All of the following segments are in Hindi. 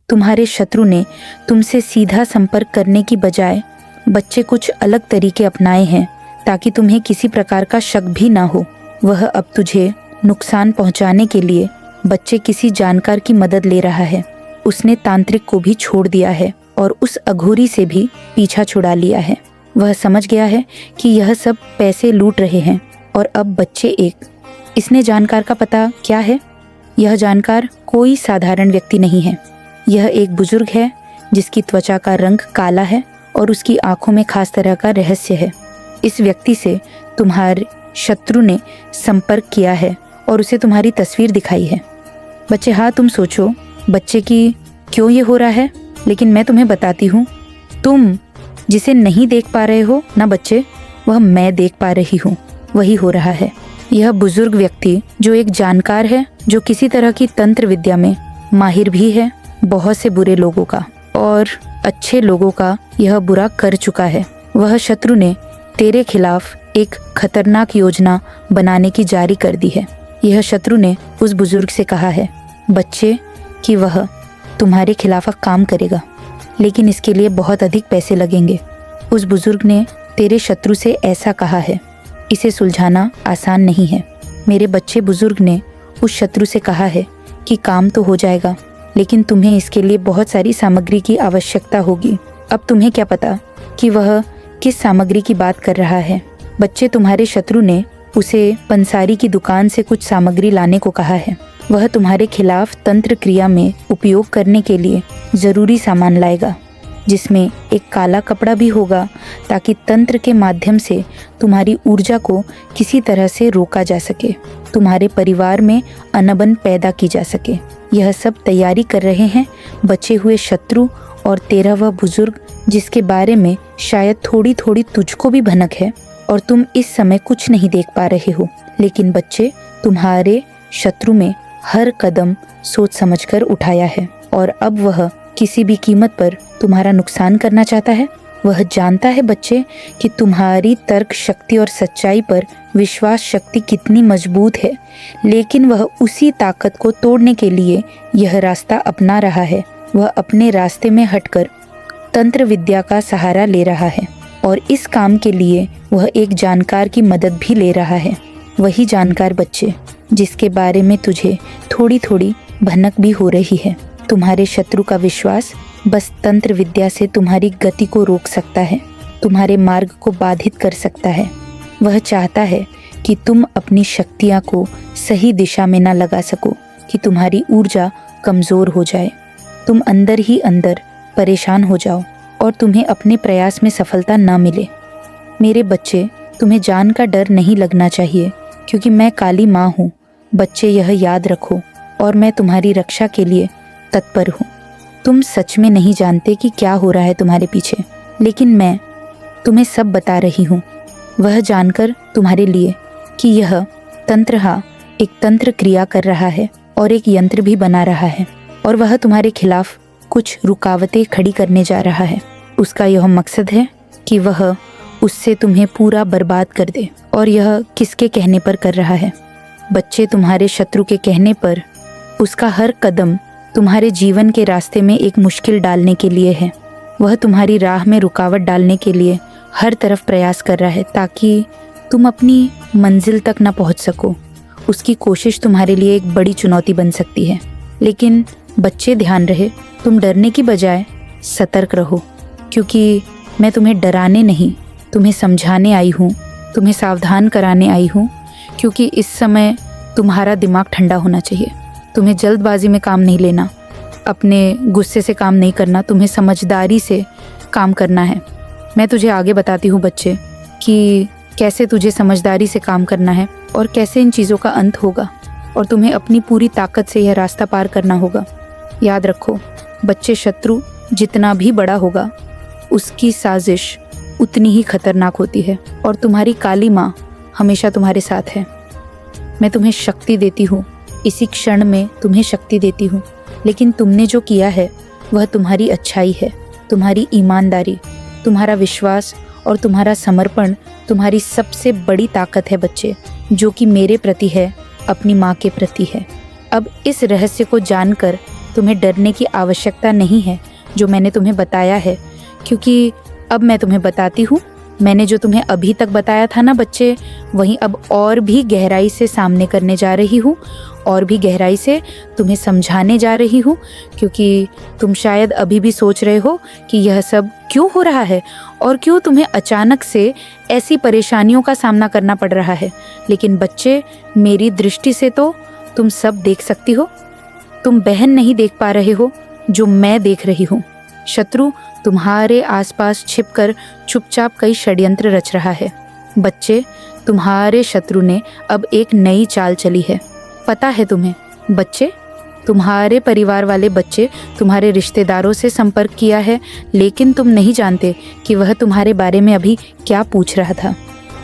तुम्हारे शत्रु ने तुमसे सीधा संपर्क करने की बजाय बच्चे कुछ अलग तरीके अपनाए हैं ताकि तुम्हें किसी प्रकार का शक भी ना हो। वह अब तुझे नुकसान पहुंचाने के लिए बच्चे किसी जानकार की मदद ले रहा है। उसने तांत्रिक को भी छोड़ दिया है और उस अघोरी से भी पीछा छुड़ा लिया है। वह समझ गया है कि यह सब पैसे लूट रहे हैं और अब बच्चे इसने जानकार का पता क्या है? यह जानकार कोई साधारण व्यक्ति नहीं है। यह एक बुजुर्ग है जिसकी त्वचा का रंग काला है और उसकी आंखों में खास तरह का रहस्य है। इस व्यक्ति से तुम्हारे शत्रु ने संपर्क किया है और उसे तुम्हारी तस्वीर दिखाई है। बच्चे, हाँ, तुम सोचो बच्चे की क्यों ये हो रहा है, लेकिन मैं तुम्हें बताती हूँ। तुम जिसे नहीं देख पा रहे हो ना बच्चे, वह मैं देख पा रही हूँ, वही हो रहा है। यह बुजुर्ग व्यक्ति जो एक जानकार है, जो किसी तरह की तंत्र विद्या में माहिर भी है, बहुत से बुरे लोगों का और अच्छे लोगों का यह बुरा कर चुका है। वह शत्रु ने तेरे खिलाफ एक खतरनाक योजना बनाने की जारी कर दी है। यह शत्रु ने उस बुजुर्ग से कहा है बच्चे कि वह तुम्हारे खिलाफ काम करेगा, लेकिन इसके लिए बहुत अधिक पैसे लगेंगे। उस बुजुर्ग ने तेरे शत्रु से ऐसा कहा है। इसे सुलझाना आसान नहीं है मेरे बच्चे। बुजुर्ग ने उस शत्रु से कहा है कि काम तो हो जाएगा, लेकिन तुम्हें इसके लिए बहुत सारी सामग्री की आवश्यकता होगी। अब तुम्हें क्या पता कि वह किस सामग्री की बात कर रहा है। बच्चे, तुम्हारे शत्रु ने उसे पंसारी की दुकान से कुछ सामग्री लाने को कहा है। वह तुम्हारे खिलाफ तंत्र क्रिया में उपयोग करने के लिए जरूरी सामान लाएगा, जिसमें एक काला कपड़ा भी होगा ताकि तंत्र के माध्यम से तुम्हारी ऊर्जा को किसी तरह से रोका जा सके, तुम्हारे परिवार में अनबन पैदा की जा सके। यह सब तैयारी कर रहे हैं बचे हुए शत्रु और तेरा वह बुजुर्ग, जिसके बारे में शायद थोड़ी थोड़ी तुझको भी भनक है और तुम इस समय कुछ नहीं देख पा रहे हो। लेकिन बच्चे, तुम्हारे शत्रु में हर कदम सोच समझकर उठाया है और अब वह किसी भी कीमत पर तुम्हारा नुकसान करना चाहता है। वह जानता है बच्चे कि तुम्हारी तर्क शक्ति और सच्चाई पर विश्वास शक्ति कितनी मजबूत है, लेकिन वह उसी ताकत को तोड़ने के लिए यह रास्ता अपना रहा है। वह अपने रास्ते में हटकर तंत्र विद्या का सहारा ले रहा है और इस काम के लिए वह एक जानकार की मदद भी ले रहा है। वही जानकार बच्चे जिसके बारे में तुझे थोड़ी थोड़ी भनक भी हो रही है। तुम्हारे शत्रु का विश्वास बस तंत्र विद्या से तुम्हारी गति को रोक सकता है, तुम्हारे मार्ग को बाधित कर सकता है। वह चाहता है कि तुम अपनी शक्तियाँ को सही दिशा में न लगा सको, कि तुम्हारी ऊर्जा कमज़ोर हो जाए, तुम अंदर ही अंदर परेशान हो जाओ और तुम्हें अपने प्रयास में सफलता न मिले। मेरे बच्चे, तुम्हें जान का डर नहीं लगना चाहिए, क्योंकि मैं काली माँ हूँ। बच्चे, यह याद रखो और मैं तुम्हारी रक्षा के लिए तत्पर हूँ। तुम सच में नहीं जानते कि क्या हो रहा है तुम्हारे पीछे, लेकिन मैं तुम्हें सब बता रही हूँ, वह जानकर तुम्हारे लिए कि यह तंत्र एक तंत्र क्रिया कर रहा है और एक यंत्र भी बना रहा है और वह तुम्हारे खिलाफ कुछ रुकावटें खड़ी करने जा रहा है। उसका यह मकसद है कि वह उससे तुम्हें पूरा बर्बाद कर दे। और यह किसके कहने पर कर रहा है? बच्चे, तुम्हारे शत्रु के कहने पर। उसका हर कदम तुम्हारे जीवन के रास्ते में एक मुश्किल डालने के लिए है। वह तुम्हारी राह में रुकावट डालने के लिए हर तरफ प्रयास कर रहा है ताकि तुम अपनी मंजिल तक न पहुंच सको। उसकी कोशिश तुम्हारे लिए एक बड़ी चुनौती बन सकती है। लेकिन बच्चे, ध्यान रहे, तुम डरने की बजाय सतर्क रहो, क्योंकि मैं तुम्हें डराने नहीं, तुम्हें समझाने आई हूँ, तुम्हें सावधान कराने आई हूँ। क्योंकि इस समय तुम्हारा दिमाग ठंडा होना चाहिए। तुम्हें जल्दबाजी में काम नहीं लेना, अपने गुस्से से काम नहीं करना, तुम्हें समझदारी से काम करना है। मैं तुझे आगे बताती हूँ बच्चे कि कैसे तुझे समझदारी से काम करना है और कैसे इन चीज़ों का अंत होगा, और तुम्हें अपनी पूरी ताकत से यह रास्ता पार करना होगा। याद रखो बच्चे, शत्रु जितना भी बड़ा होगा, उसकी साजिश उतनी ही खतरनाक होती है और तुम्हारी काली माँ हमेशा तुम्हारे साथ है। मैं तुम्हें शक्ति देती हूँ, इसी क्षण में तुम्हें शक्ति देती हूँ, लेकिन तुमने जो किया है वह तुम्हारी अच्छाई है, तुम्हारी ईमानदारी, तुम्हारा विश्वास और तुम्हारा समर्पण तुम्हारी सबसे बड़ी ताकत है बच्चे, जो कि मेरे प्रति है, अपनी माँ के प्रति है। अब इस रहस्य को जानकर तुम्हें डरने की आवश्यकता नहीं है जो मैंने तुम्हें बताया है, क्योंकि अब मैं तुम्हें बताती हूँ। मैंने जो तुम्हें अभी तक बताया था ना बच्चे, वहीं अब और भी गहराई से सामने करने जा रही हूँ, और भी गहराई से तुम्हें समझाने जा रही हूँ, क्योंकि तुम शायद अभी भी सोच रहे हो कि यह सब क्यों हो रहा है और क्यों तुम्हें अचानक से ऐसी परेशानियों का सामना करना पड़ रहा है। लेकिन बच्चे, मेरी दृष्टि से तो तुम सब देख सकती हो। तुम बहन नहीं देख पा रहे हो जो मैं देख रही हूँ। शत्रु तुम्हारे आसपास छिपकर चुपचाप कई षड्यंत्र रच रहा है। बच्चे, तुम्हारे शत्रु ने अब एक नई चाल चली है, पता है तुम्हें? बच्चे, तुम्हारे परिवार वाले बच्चे तुम्हारे रिश्तेदारों से संपर्क किया है, लेकिन तुम नहीं जानते कि वह तुम्हारे बारे में अभी क्या पूछ रहा था।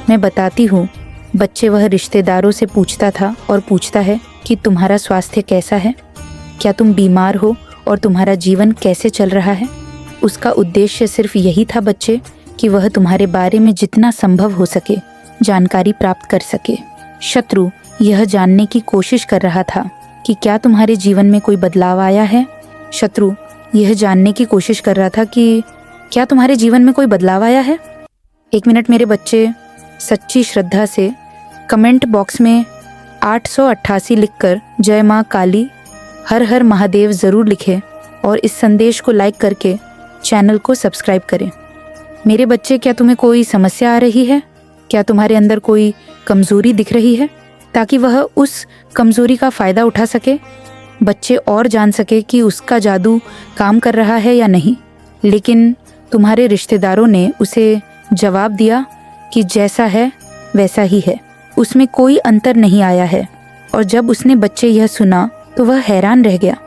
मैं बताती हूँ बच्चे, वह रिश्तेदारों से पूछता था और पूछता है कि तुम्हारा स्वास्थ्य कैसा है, क्या तुम बीमार हो और तुम्हारा जीवन कैसे चल रहा है। उसका उद्देश्य सिर्फ यही था बच्चे कि वह तुम्हारे बारे में जितना संभव हो सके जानकारी प्राप्त कर सके। शत्रु यह जानने की कोशिश कर रहा था कि क्या तुम्हारे जीवन में कोई बदलाव आया है। शत्रु यह जानने की कोशिश कर रहा था कि क्या तुम्हारे जीवन में कोई बदलाव आया है। एक मिनट मेरे बच्चे, सच्ची श्रद्धा से कमेंट बॉक्स में 888 लिखकर जय माँ काली, हर हर महादेव ज़रूर लिखें और इस संदेश को लाइक करके चैनल को सब्सक्राइब करें। मेरे बच्चे, क्या तुम्हें कोई समस्या आ रही है? क्या तुम्हारे अंदर कोई कमज़ोरी दिख रही है, ताकि वह उस कमज़ोरी का फ़ायदा उठा सके, बच्चे और जान सके कि उसका जादू काम कर रहा है या नहीं। लेकिन तुम्हारे रिश्तेदारों ने उसे जवाब दिया कि जैसा है वैसा ही है, उसमें कोई अंतर नहीं आया है। और जब उसने बच्चे यह सुना तो वह हैरान रह गया।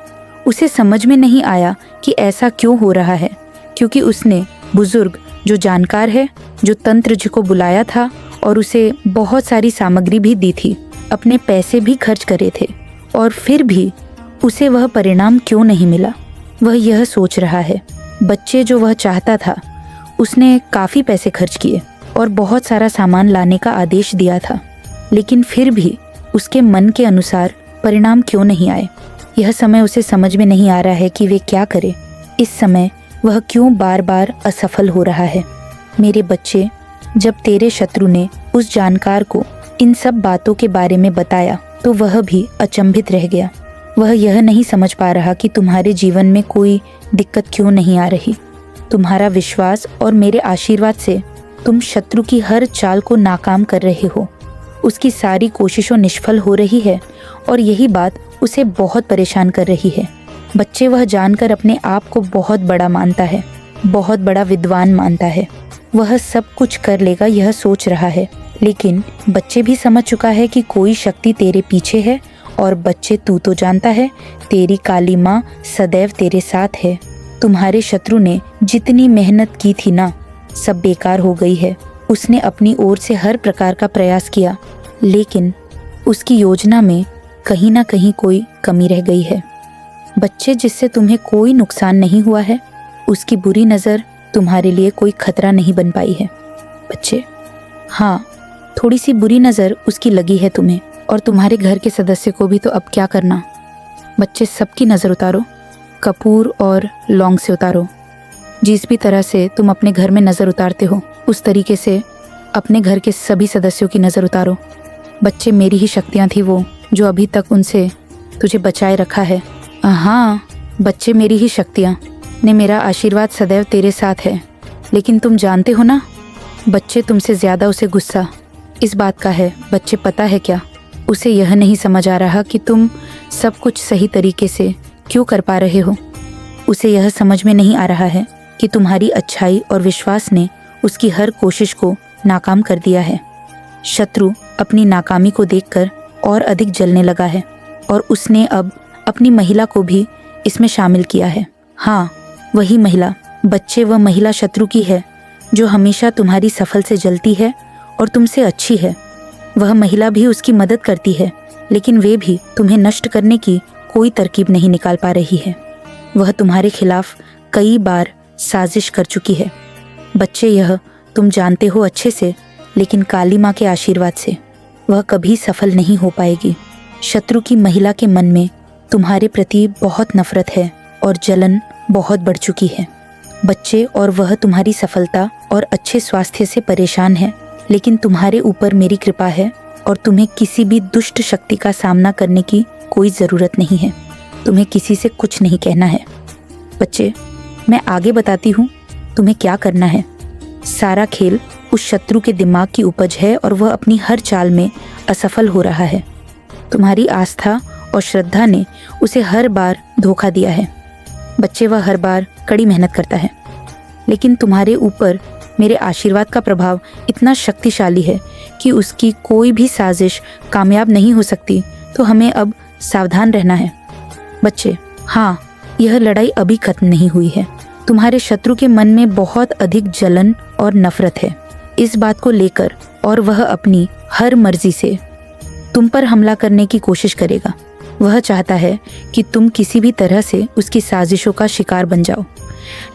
उसे समझ में नहीं आया कि ऐसा क्यों हो रहा है, क्योंकि उसने बुजुर्ग जो जानकार है, जो तंत्र जी को बुलाया था और उसे बहुत सारी सामग्री भी दी थी, अपने पैसे भी खर्च करे थे, और फिर भी उसे वह परिणाम क्यों नहीं मिला। वह यह सोच रहा है। बच्चे, जो वह चाहता था, उसने काफ़ी पैसे खर्च किए और बहुत सारा सामान लाने का आदेश दिया था, लेकिन फिर भी उसके मन के अनुसार परिणाम क्यों नहीं आए। यह समय उसे समझ में नहीं आ रहा है कि वे क्या करे। इस समय वह क्यों बार बार असफल हो रहा है। मेरे बच्चे, जब तेरे शत्रु ने उस जानकार को इन सब बातों के बारे में बताया तो वह भी अचंभित रह गया। वह यह नहीं समझ पा रहा कि तुम्हारे जीवन में कोई दिक्कत क्यों नहीं आ रही। तुम्हारा विश्वास और मेरे आशीर्वाद से तुम शत्रु की हर चाल को नाकाम कर रहे हो। उसकी सारी कोशिशों निष्फल हो रही है और यही बात उसे बहुत परेशान कर रही है। बच्चे, वह जानकर अपने आप को बहुत बड़ा मानता है, बहुत बड़ा विद्वान मानता है। वह सब कुछ कर लेगा यह सोच रहा है, लेकिन बच्चे भी समझ चुका है कि कोई शक्ति तेरे पीछे है। और बच्चे, तू तो जानता है तेरी काली माँ सदैव तेरे साथ है। तुम्हारे शत्रु ने जितनी मेहनत की थी ना, सब बेकार हो गई है। उसने अपनी ओर से हर प्रकार का प्रयास किया, लेकिन उसकी योजना में कहीं ना कहीं कोई कमी रह गई है। बच्चे, जिससे तुम्हें कोई नुकसान नहीं हुआ है, उसकी बुरी नज़र तुम्हारे लिए कोई खतरा नहीं बन पाई है। बच्चे, हाँ, थोड़ी सी बुरी नज़र उसकी लगी है तुम्हें, और तुम्हारे घर के सदस्य को भी। तो अब क्या करना? बच्चे, सबकी नज़र उतारो, कपूर और लौंग से उतारो। जिस भी तरह से तुम अपने घर में नज़र उतारते हो, उस तरीके से अपने घर के सभी सदस्यों की नज़र उतारो। बच्चे, मेरी ही शक्तियाँ थी वो जो अभी तक उनसे तुझे बचाए रखा है। हाँ बच्चे, मेरी ही शक्तियाँ ने मेरा आशीर्वाद सदैव तेरे साथ है। लेकिन तुम जानते हो ना बच्चे, तुमसे ज़्यादा उसे गुस्सा इस बात का है। बच्चे, पता है क्या, उसे यह नहीं समझ आ रहा कि तुम सब कुछ सही तरीके से क्यों कर पा रहे हो। उसे यह समझ में नहीं आ रहा है कि तुम्हारी अच्छाई और विश्वास ने उसकी हर कोशिश को नाकाम कर दिया है। शत्रु अपनी नाकामी को देखकर और अधिक जलने लगा है, और उसने अब अपनी महिला को भी इसमें शामिल किया है। हाँ, वही महिला। बच्चे, वह महिला शत्रु की है जो हमेशा तुम्हारी सफल से जलती है और तुमसे अच्छी है। वह महिला भी उसकी मदद करती है, लेकिन वे भी तुम्हें नष्ट करने की कोई तरकीब नहीं निकाल पा रही है। वह तुम्हारे खिलाफ कई बार साजिश कर चुकी है। बच्चे, यह तुम जानते हो अच्छे से, लेकिन काली माँ के आशीर्वाद से वह कभी सफल नहीं हो पाएगी। शत्रु की महिला के मन में तुम्हारे प्रति बहुत नफरत है और जलन बहुत बढ़ चुकी है। बच्चे और वह तुम्हारी सफलता और अच्छे स्वास्थ्य से परेशान है, लेकिन तुम्हारे ऊपर मेरी कृपा है और तुम्हें किसी भी दुष्ट शक्ति का सामना करने की कोई ज़रूरत नहीं है। तुम्हें किसी से कुछ नहीं कहना है। बच्चे, मैं आगे बताती हूँ तुम्हें क्या करना है। सारा खेल उस शत्रु के दिमाग की उपज है और वह अपनी हर चाल में असफल हो रहा है। तुम्हारी आस्था और श्रद्धा ने उसे हर बार धोखा दिया है। बच्चे, वह हर बार कड़ी मेहनत करता है, लेकिन तुम्हारे ऊपर मेरे आशीर्वाद का प्रभाव इतना शक्तिशाली है कि उसकी कोई भी साजिश कामयाब नहीं हो सकती। तो हमें अब सावधान रहना है। बच्चे, हाँ, यह लड़ाई अभी खत्म नहीं हुई है। तुम्हारे शत्रु के मन में बहुत अधिक जलन और नफरत है इस बात को लेकर, और वह अपनी हर मर्जी से तुम पर हमला करने की कोशिश करेगा। वह चाहता है कि तुम किसी भी तरह से उसकी साजिशों का शिकार बन जाओ।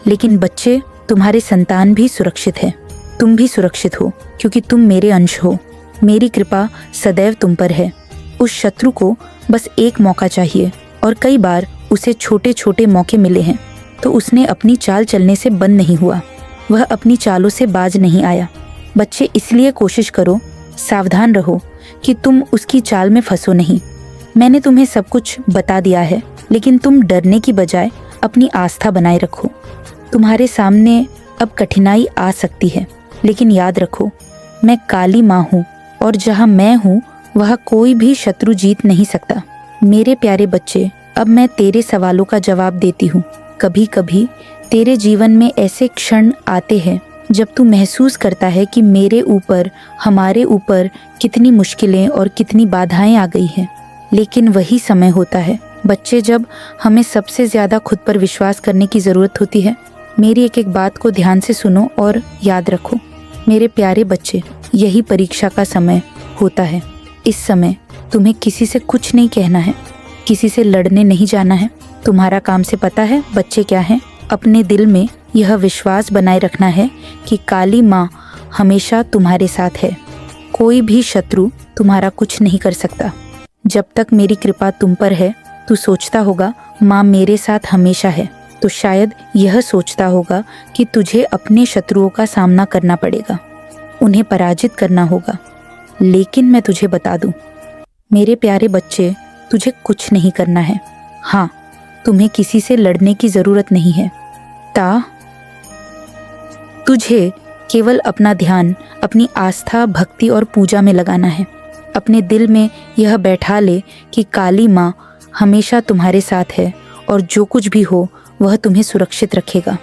लेकिन बच्चे, तुम्हारे संतान भी सुरक्षित है, तुम भी सुरक्षित हो, क्योंकि तुम मेरे अंश हो। मेरी कृपा सदैव तुम पर है। उस शत्रु को बस एक मौका चाहिए, और कई बार उसे छोटे छोटे मौके मिले हैं, तो उसने अपनी चाल चलने से बंद नहीं हुआ। वह अपनी चालों से बाज नहीं आया। बच्चे, इसलिए कोशिश करो, सावधान रहो कि तुम उसकी चाल में फंसो नहीं। मैंने तुम्हें सब कुछ बता दिया है, लेकिन तुम डरने की बजाय अपनी आस्था बनाए रखो। तुम्हारे सामने अब कठिनाई आ सकती है, लेकिन याद रखो, मैं काली माँ हूँ, और जहाँ मैं हूँ वह कोई भी शत्रु जीत नहीं सकता। मेरे प्यारे बच्चे, अब मैं तेरे सवालों का जवाब देती हूँ। कभी कभी तेरे जीवन में ऐसे क्षण आते हैं जब तू महसूस करता है कि मेरे ऊपर, हमारे ऊपर कितनी मुश्किलें और कितनी बाधाएं आ गई हैं। लेकिन वही समय होता है बच्चे जब हमें सबसे ज़्यादा खुद पर विश्वास करने की ज़रूरत होती है। मेरी एक एक बात को ध्यान से सुनो और याद रखो। मेरे प्यारे बच्चे, यही परीक्षा का समय होता है। इस समय तुम्हें किसी से कुछ नहीं कहना है, किसी से लड़ने नहीं जाना है। तुम्हारा काम से पता है बच्चे क्या है? अपने दिल में यह विश्वास बनाए रखना है कि काली माँ हमेशा तुम्हारे साथ है। कोई भी शत्रु तुम्हारा कुछ नहीं कर सकता। जब तक मेरी कृपा तुम पर है, तू सोचता होगा माँ मेरे साथ हमेशा है, तो शायद यह सोचता होगा कि तुझे अपने शत्रुओं का सामना करना पड़ेगा, उन्हें पराजित करना होगा। लेकिन मैं तुझे बता दूं, मेरे प्यारे बच्चे, तुझे कुछ नहीं करना है। हाँ, तुम्हें किसी से लड़ने की ज़रूरत नहीं है। तुझे केवल अपना ध्यान, अपनी आस्था, भक्ति और पूजा में लगाना है। अपने दिल में यह बैठा ले कि काली माँ हमेशा तुम्हारे साथ है, और जो कुछ भी हो वह तुम्हें सुरक्षित रखेगा।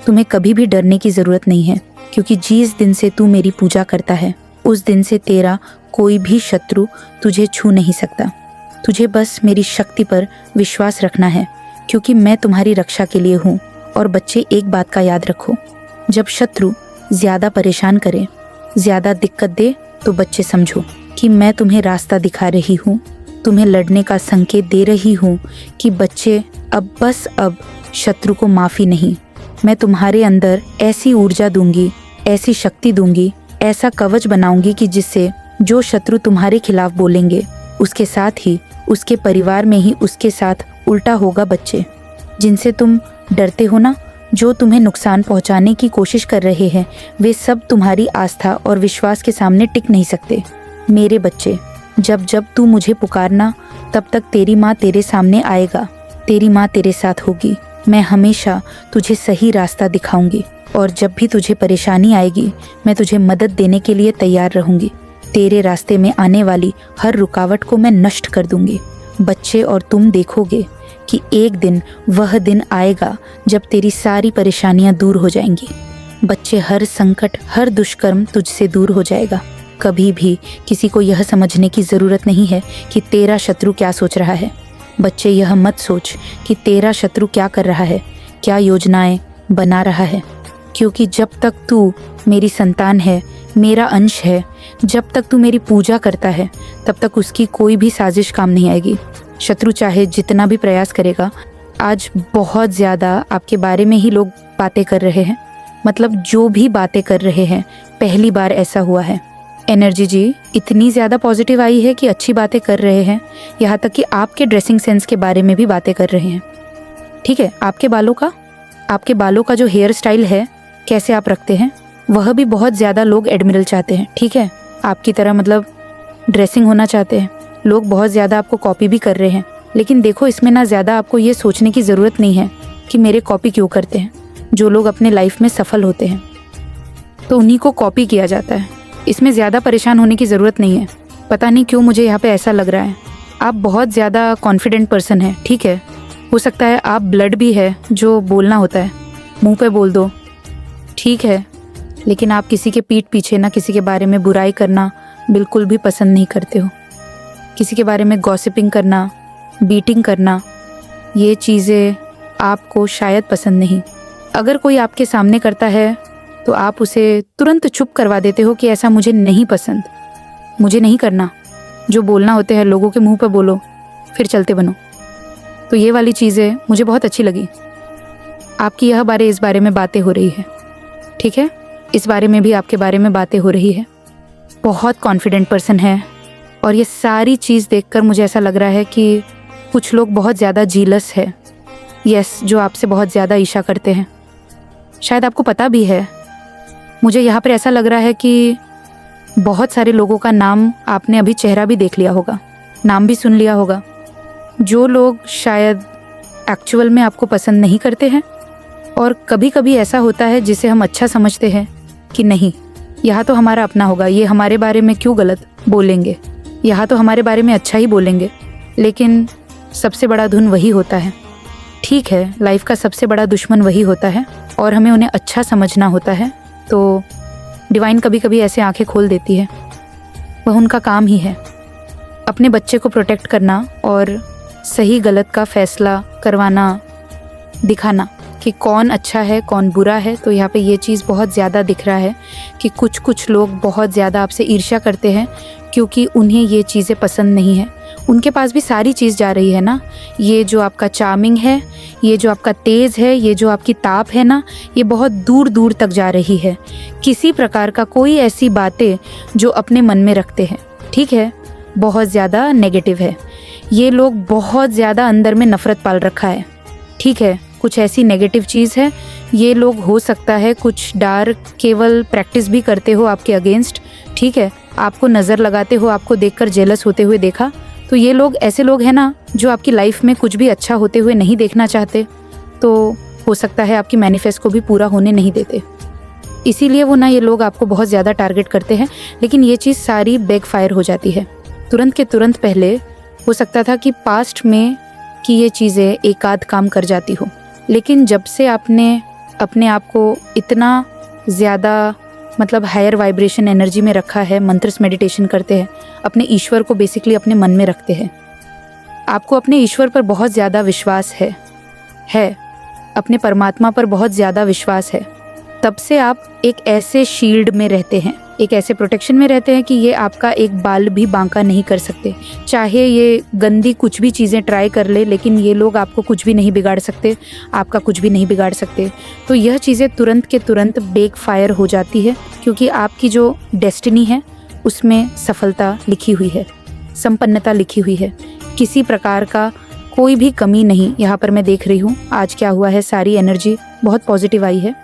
तुम्हें कभी भी डरने की ज़रूरत नहीं है, क्योंकि जिस दिन से तू मेरी पूजा करता है, उस दिन से तेरा कोई भी शत्रु तुझे छू नहीं सकता। तुझे बस मेरी शक्ति पर विश्वास रखना है, क्योंकि मैं तुम्हारी रक्षा के लिए हूँ। और बच्चे, एक बात का याद रखो, जब शत्रु ज़्यादा परेशान करे, ज़्यादा दिक्कत दे, तो बच्चे समझो कि मैं तुम्हें रास्ता दिखा रही हूँ, तुम्हें लड़ने का संकेत दे रही हूँ कि बच्चे, अब शत्रु को माफ़ी नहीं। मैं तुम्हारे अंदर ऐसी ऊर्जा दूंगी, ऐसी शक्ति दूंगी, ऐसा कवच बनाऊंगी कि जिससे जो शत्रु तुम्हारे खिलाफ बोलेंगे, उसके साथ ही उसके परिवार में ही उसके साथ उल्टा होगा। बच्चे, जिनसे तुम डरते हो ना, जो तुम्हें नुकसान पहुंचाने की कोशिश कर रहे हैं, वे सब तुम्हारी आस्था और विश्वास के सामने टिक नहीं सकते। मेरे बच्चे, जब जब तू मुझे पुकारना, तब तक तेरी माँ तेरे सामने आएगा, तेरी माँ तेरे साथ होगी। मैं हमेशा तुझे सही रास्ता दिखाऊंगी, और जब भी तुझे परेशानी आएगी, मैं तुझे मदद देने के लिए तैयार रहूंगी। तेरे रास्ते में आने वाली हर रुकावट को मैं नष्ट कर दूंगी। बच्चे, और तुम देखोगे कि एक दिन वह दिन आएगा जब तेरी सारी परेशानियां दूर हो जाएंगी। बच्चे, हर संकट, हर दुष्कर्म तुझसे दूर हो जाएगा। कभी भी किसी को यह समझने की ज़रूरत नहीं है कि तेरा शत्रु क्या सोच रहा है। बच्चे, यह मत सोच कि तेरा शत्रु क्या कर रहा है, क्या योजनाएं बना रहा है, क्योंकि जब तक तू मेरी संतान है, मेरा अंश है, जब तक तू मेरी पूजा करता है, तब तक उसकी कोई भी साजिश काम नहीं आएगी। शत्रु चाहे जितना भी प्रयास करेगा। आज बहुत ज़्यादा आपके बारे में ही लोग बातें कर रहे हैं, मतलब जो भी बातें कर रहे हैं, पहली बार ऐसा हुआ है। एनर्जी जी इतनी ज़्यादा पॉजिटिव आई है कि अच्छी बातें कर रहे हैं, यहाँ तक कि आपके ड्रेसिंग सेंस के बारे में भी बातें कर रहे हैं। ठीक है, आपके बालों का जो हेयर स्टाइल है, कैसे आप रखते हैं, वह भी बहुत ज़्यादा लोग एडमिरल चाहते हैं। ठीक है, आपकी तरह मतलब ड्रेसिंग होना चाहते हैं लोग, बहुत ज़्यादा आपको कॉपी भी कर रहे हैं। लेकिन देखो, इसमें ना ज़्यादा आपको ये सोचने की ज़रूरत नहीं है कि मेरे कॉपी क्यों करते हैं। जो लोग अपने लाइफ में सफल होते हैं तो उन्हीं को कॉपी किया जाता है, इसमें ज़्यादा परेशान होने की ज़रूरत नहीं है। पता नहीं क्यों मुझे यहाँ पे ऐसा लग रहा है, आप बहुत ज़्यादा कॉन्फिडेंट पर्सन हैं। ठीक है, हो सकता है आप ब्लड भी है, जो बोलना होता है मुंह पे बोल दो, ठीक है, लेकिन आप किसी के पीठ पीछे ना किसी के बारे में बुराई करना बिल्कुल भी पसंद नहीं करते हो। किसी के बारे में गॉसिपिंग करना, बीटिंग करना, ये चीज़ें आपको शायद पसंद नहीं। अगर कोई आपके सामने करता है तो आप उसे तुरंत चुप करवा देते हो कि ऐसा मुझे नहीं पसंद, मुझे नहीं करना। जो बोलना होते हैं लोगों के मुंह पर बोलो, फिर चलते बनो। तो ये वाली चीज़ें मुझे बहुत अच्छी लगी। आपकी इस बारे में बातें हो रही है, ठीक है, इस बारे में भी आपके बारे में बातें हो रही है। बहुत कॉन्फिडेंट पर्सन है, और ये सारी चीज़ देखकर मुझे ऐसा लग रहा है कि कुछ लोग बहुत ज़्यादा जीलस है, यस, जो आपसे बहुत ज़्यादा ईर्ष्या करते हैं। शायद आपको पता भी है, मुझे यहाँ पर ऐसा लग रहा है कि बहुत सारे लोगों का नाम आपने अभी चेहरा भी देख लिया होगा, नाम भी सुन लिया होगा, जो लोग शायद एक्चुअल में आपको पसंद नहीं करते हैं। और कभी कभी ऐसा होता है जिसे हम अच्छा समझते हैं कि नहीं, यहाँ तो हमारा अपना होगा, ये हमारे बारे में क्यों गलत बोलेंगे, यहाँ तो हमारे बारे में अच्छा ही बोलेंगे। लेकिन सबसे बड़ा धुन वही होता है। ठीक है, लाइफ का सबसे बड़ा दुश्मन वही होता है और हमें उन्हें अच्छा समझना होता है। तो डिवाइन कभी कभी ऐसे आंखें खोल देती है, वह उनका काम ही है, अपने बच्चे को प्रोटेक्ट करना और सही गलत का फैसला करवाना, दिखाना कि कौन अच्छा है कौन बुरा है। तो यहाँ पे ये चीज़ बहुत ज़्यादा दिख रहा है कि कुछ लोग बहुत ज़्यादा आपसे ईर्ष्या करते हैं क्योंकि उन्हें ये चीज़ें पसंद नहीं है। उनके पास भी सारी चीज़ जा रही है ना, ये जो आपका चार्मिंग है, ये जो आपका तेज़ है, ये जो आपकी ताप है ना, ये बहुत दूर दूर तक जा रही है। किसी प्रकार का कोई ऐसी बातें जो अपने मन में रखते हैं, ठीक है, बहुत ज़्यादा नेगेटिव है। ये लोग बहुत ज़्यादा अंदर में नफ़रत पाल रखा है। ठीक है, कुछ ऐसी नेगेटिव चीज़ है। ये लोग हो सकता है कुछ डार्क केवल प्रैक्टिस भी करते हो आपके अगेंस्ट। ठीक है, आपको नज़र लगाते हो, आपको देखकर जेलस होते हुए देखा। तो ये लोग ऐसे लोग हैं ना जो आपकी लाइफ में कुछ भी अच्छा होते हुए नहीं देखना चाहते। तो हो सकता है आपकी मैनिफेस्ट को भी पूरा होने नहीं देते, इसीलिए वो ना ये लोग आपको बहुत ज़्यादा टारगेट करते हैं। लेकिन ये चीज़ सारी बैकफायर हो जाती है तुरंत के तुरंत। पहले हो सकता था कि पास्ट में कि ये चीज़ें एक आध काम कर जाती हो, लेकिन जब से आपने अपने आप को इतना ज़्यादा मतलब हायर वाइब्रेशन एनर्जी में रखा है, मंत्रस मेडिटेशन करते हैं, अपने ईश्वर को बेसिकली अपने मन में रखते हैं, आपको अपने ईश्वर पर बहुत ज़्यादा विश्वास है, अपने परमात्मा पर बहुत ज़्यादा विश्वास है, तब से आप एक ऐसे शील्ड में रहते हैं, एक ऐसे प्रोटेक्शन में रहते हैं कि ये आपका एक बाल भी बांका नहीं कर सकते। चाहे ये गंदी कुछ भी चीज़ें ट्राई कर ले, लेकिन ये लोग आपको कुछ भी नहीं बिगाड़ सकते, आपका कुछ भी नहीं बिगाड़ सकते। तो यह चीज़ें तुरंत के तुरंत बैक फायर हो जाती है, क्योंकि आपकी जो डेस्टिनी है उसमें सफलता लिखी हुई है, संपन्नता लिखी हुई है, किसी प्रकार का कोई भी कमी नहीं यहाँ पर मैं देख रही हूँ। आज क्या हुआ है, सारी एनर्जी बहुत पॉजिटिव आई है।